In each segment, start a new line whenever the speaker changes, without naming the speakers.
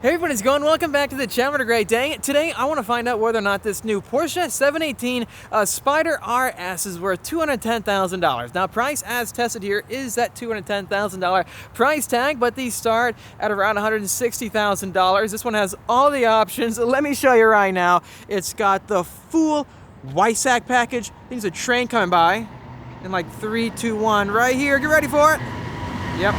Hey everyone, it's going. Welcome back to the channel. What a great day. Today I want to find out whether or not this new Porsche 718 Spyder RS is worth $210,000. Now, price as tested here is that $210,000 price tag, but these start at around $160,000. This one has all the options. Let me show you right now. It's got the full WISAC package. I think there's a train coming by in like 3, 2, 1 right here. Get ready for it. Yep.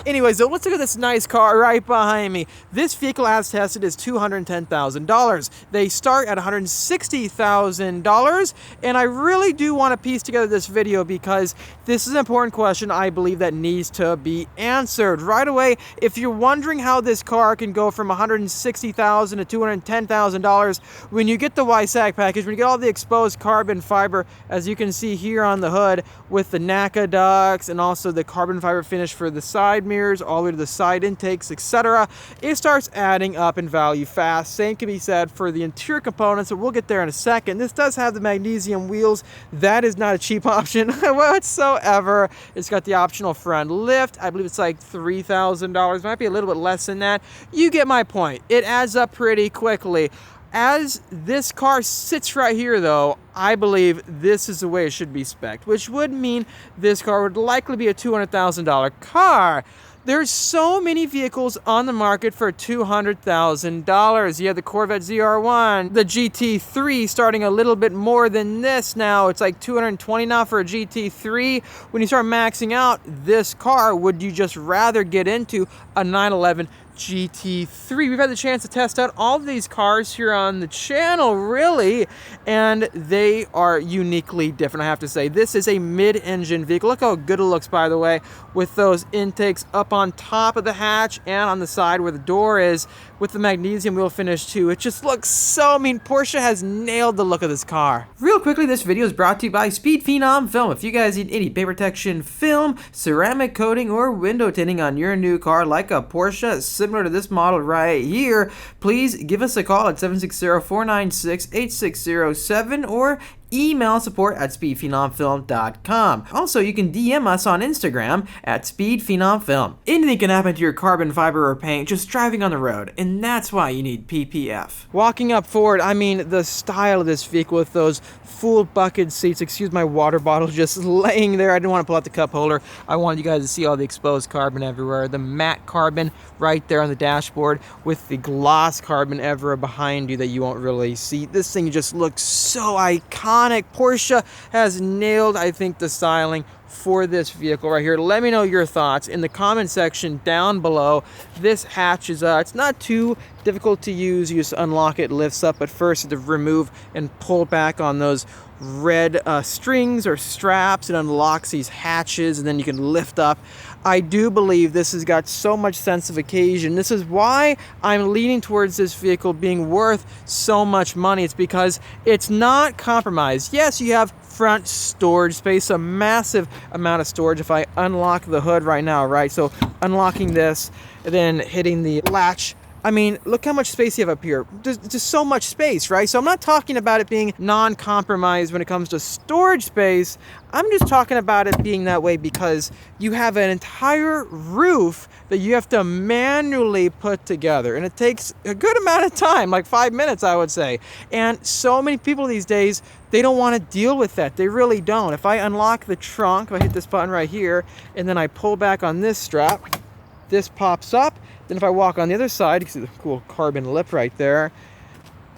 Anyways, so let's look at this nice car right behind me. This vehicle as tested is $210,000. They start at $160,000, and I really do want to piece together this video because this is an important question I believe that needs to be answered right away. If you're wondering how this car can go from $160,000 to $210,000 when you get the WISAC package, when you get all the exposed carbon fiber, as you can see here on the hood with the NACA ducts and also the carbon fiber finish for the side mirrors, all the way to the side intakes, etc., it starts adding up in value fast. Same can be said for the interior components, but we'll get there in a second. This does have the magnesium wheels. That is not a cheap option whatsoever. It's got the optional front lift. I believe it's like $3,000. Might be a little bit less than that. You get my point. It adds up pretty quickly. As this car sits right here, though, I believe this is the way it should be spec'd, which would mean this car would likely be a $200,000 car. There's so many vehicles on the market for $200,000. You have the Corvette ZR1, the GT3 starting a little bit more than this now. It's like $220 now for a GT3. When you start maxing out this car, would you just rather get into a 911 GT3? We've had the chance to test out all of these cars here on the channel, really, and they are uniquely different, I have to say. This is a mid-engine vehicle. Look how good it looks, by the way, with those intakes up on top of the hatch and on the side where the door is with the magnesium wheel finish too. It just looks so, Porsche has nailed the look of this car. Real quickly, this video is brought to you by Speed Phenom Film. If you guys need any paint protection film, ceramic coating, or window tinting on your new car like a Porsche similar to this model right here, please give us a call at 760-496-8607 or email support at speedphenomfilm.com. Also, you can DM us on Instagram at speedphenomfilm. Anything can happen to your carbon fiber or paint just driving on the road, and that's why you need PPF. Walking up forward, the style of this vehicle with those full bucket seats, excuse my water bottle just laying there. I didn't want to pull out the cup holder. I wanted you guys to see all the exposed carbon everywhere. The matte carbon right there on the dashboard with the gloss carbon ever behind you that you won't really see. This thing just looks so iconic. Porsche has nailed, I think, the styling for this vehicle right here. Let me know your thoughts in the comment section down below. This hatch is it's not too difficult to use. You just unlock it, lifts up at first, you have to remove and pull back on those red strings or straps. It unlocks these hatches and then you can lift up. I do believe this has got so much sense of occasion. This is why I'm leaning towards this vehicle being worth so much money. It's because it's not compromised. Yes, you have front storage space, a massive amount of storage. If I unlock the hood right now, right? So unlocking this and then hitting the latch, look how much space you have up here. Just so much space, right? So I'm not talking about it being non-compromised when it comes to storage space. I'm just talking about it being that way because you have an entire roof that you have to manually put together. And it takes a good amount of time, like 5 minutes, I would say. And so many people these days, they don't want to deal with that. They really don't. If I unlock the trunk, if I hit this button right here, and then I pull back on this strap, this pops up. Then if I walk on the other side, you can see the cool carbon lip right there.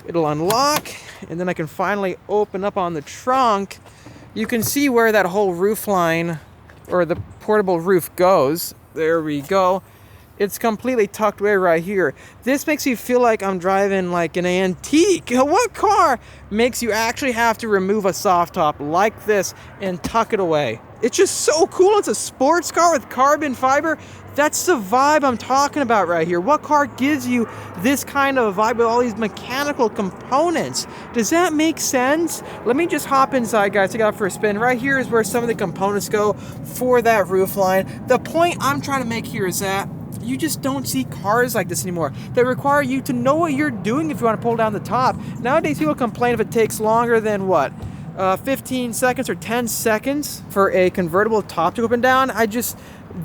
It'll unlock, and then I can finally open up on the trunk. You can see where that whole roof line or the portable roof goes. There we go. It's completely tucked away right here. This makes you feel like I'm driving like an antique. What car makes you actually have to remove a soft top like this and tuck it away? It's just so cool. It's a sports car with carbon fiber. That's the vibe I'm talking about right here. What car gives you this kind of vibe with all these mechanical components? Does that make sense? Let me just hop inside, guys. Take it out for a spin. Right here is where some of the components go for that roof line. The point I'm trying to make here is that you just don't see cars like this anymore. They require you to know what you're doing if you want to pull down the top. Nowadays, people complain if it takes longer than what? 15 seconds or 10 seconds for a convertible top to open down.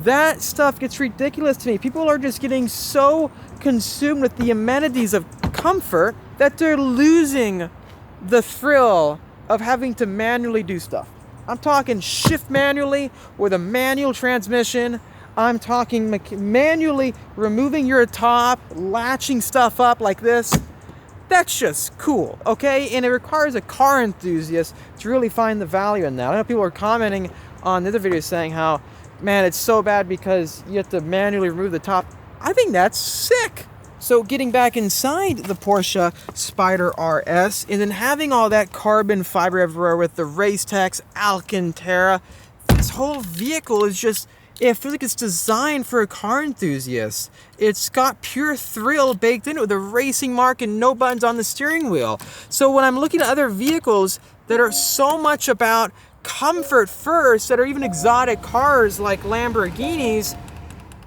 that stuff gets ridiculous to me. People are just getting so consumed with the amenities of comfort that they're losing the thrill of having to manually do stuff. I'm talking shift manually with a manual transmission. I'm talking manually removing your top, latching stuff up like this. That's just cool, okay? And it requires a car enthusiast to really find the value in that. I know people are commenting on the other videos saying how, man, it's so bad because you have to manually remove the top. I think that's sick. So getting back inside the Porsche Spyder RS and then having all that carbon fiber everywhere with the race text, Alcantara, this whole vehicle is just, it feels like it's designed for a car enthusiast. It's got pure thrill baked into it with a racing mark and no buttons on the steering wheel. So when I'm looking at other vehicles that are so much about comfort first, that are even exotic cars like Lamborghinis,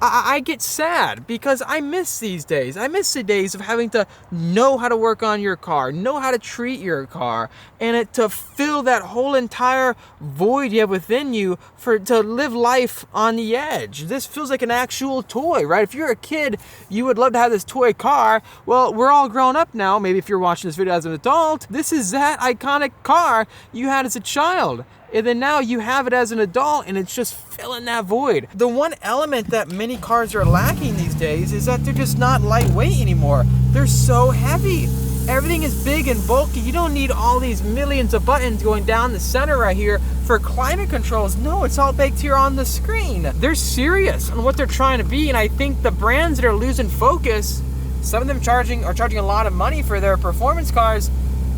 I get sad because I miss these days. I miss the days of having to know how to work on your car, know how to treat your car, and to fill that whole entire void you have within you to live life on the edge. This feels like an actual toy, right? If you're a kid, you would love to have this toy car. Well, we're all grown up now. Maybe if you're watching this video as an adult, this is that iconic car you had as a child. And then now you have it as an adult and it's just filling that void. The one element that many cars are lacking these days is that they're just not lightweight anymore. They're so heavy. Everything is big and bulky. You don't need all these millions of buttons going down the center right here for climate controls. No, it's all baked here on the screen. They're serious on what they're trying to be, and I think the brands that are losing focus, some of them are charging a lot of money for their performance cars.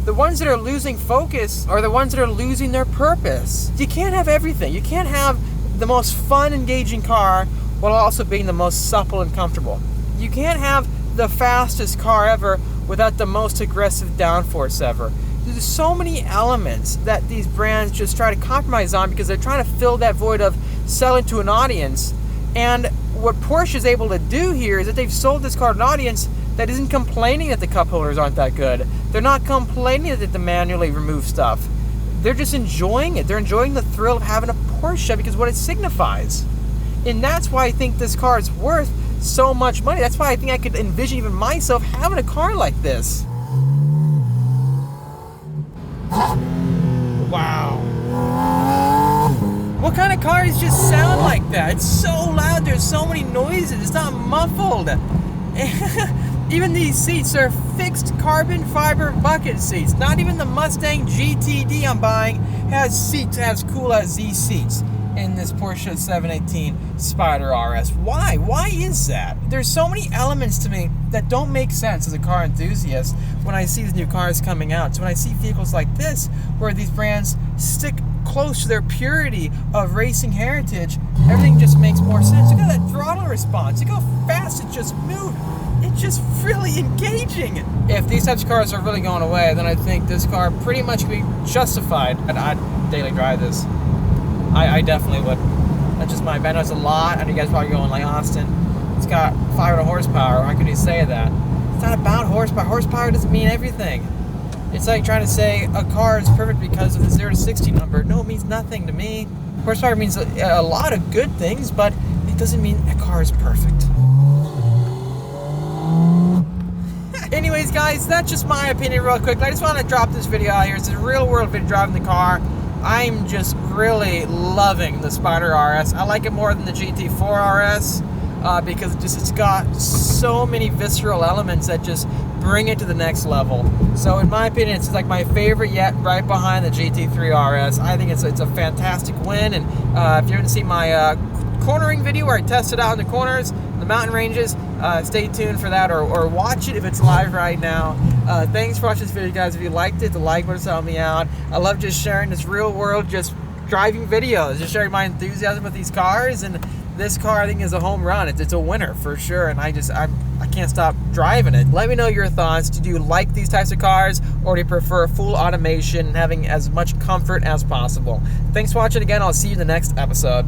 The ones that are losing focus are the ones that are losing their purpose. You can't have everything. You can't have the most fun, engaging car while also being the most supple and comfortable. You can't have the fastest car ever without the most aggressive downforce ever. There's so many elements that these brands just try to compromise on because they're trying to fill that void of selling to an audience. And what Porsche is able to do here is that they've sold this car to an audience that isn't complaining that the cup holders aren't that good. They're not complaining that they manually remove stuff. They're just enjoying it. They're enjoying the thrill of having a Porsche because what it signifies. And that's why I think this car is worth so much money. That's why I think I could envision even myself having a car like this. Wow. What kind of cars just sound like that? It's so loud. There's so many noises. It's not muffled. Even these seats are fixed carbon fiber bucket seats. Not even the Mustang GTD I'm buying has seats as cool as these seats in this Porsche 718 Spyder RS. Why? Why is that? There's so many elements to me that don't make sense as a car enthusiast when I see these new cars coming out. So when I see vehicles like this, where these brands stick close to their purity of racing heritage, everything just makes more sense. Look at that throttle response. Look how fast it just moved. It's just really engaging. If these types of cars are really going away, then I think this car pretty much could be justified. And I'd daily drive this. I definitely would. That's just my opinion. I know it's a lot. I know you guys probably going like, Austin, it's got 500 horsepower. How can you say that? It's not about horsepower. Horsepower doesn't mean everything. It's like trying to say a car is perfect because of the 0 to 60 number. No, it means nothing to me. Horsepower means a lot of good things, but it doesn't mean a car is perfect. Anyways, guys, that's just my opinion real quick. I just want to drop this video out here. It's a real world video driving the car. I'm just really loving the Spyder RS. I like it more than the GT4 RS because it's got so many visceral elements that just bring it to the next level. So in my opinion, it's like my favorite yet, right behind the GT3 RS. I think it's a fantastic win. And if you haven't seen my cornering video where I tested out in the corners, the mountain ranges, stay tuned for that or watch it if it's live right now. Thanks for watching this video, guys. If you liked it, the like button help me out. I love just sharing this real world, just driving videos, just sharing my enthusiasm with these cars. And this car, I think, is a home run. It's a winner for sure. And I can't stop driving it. Let me know your thoughts. Do you like these types of cars, or do you prefer full automation and having as much comfort as possible? Thanks for watching again. I'll see you in the next episode.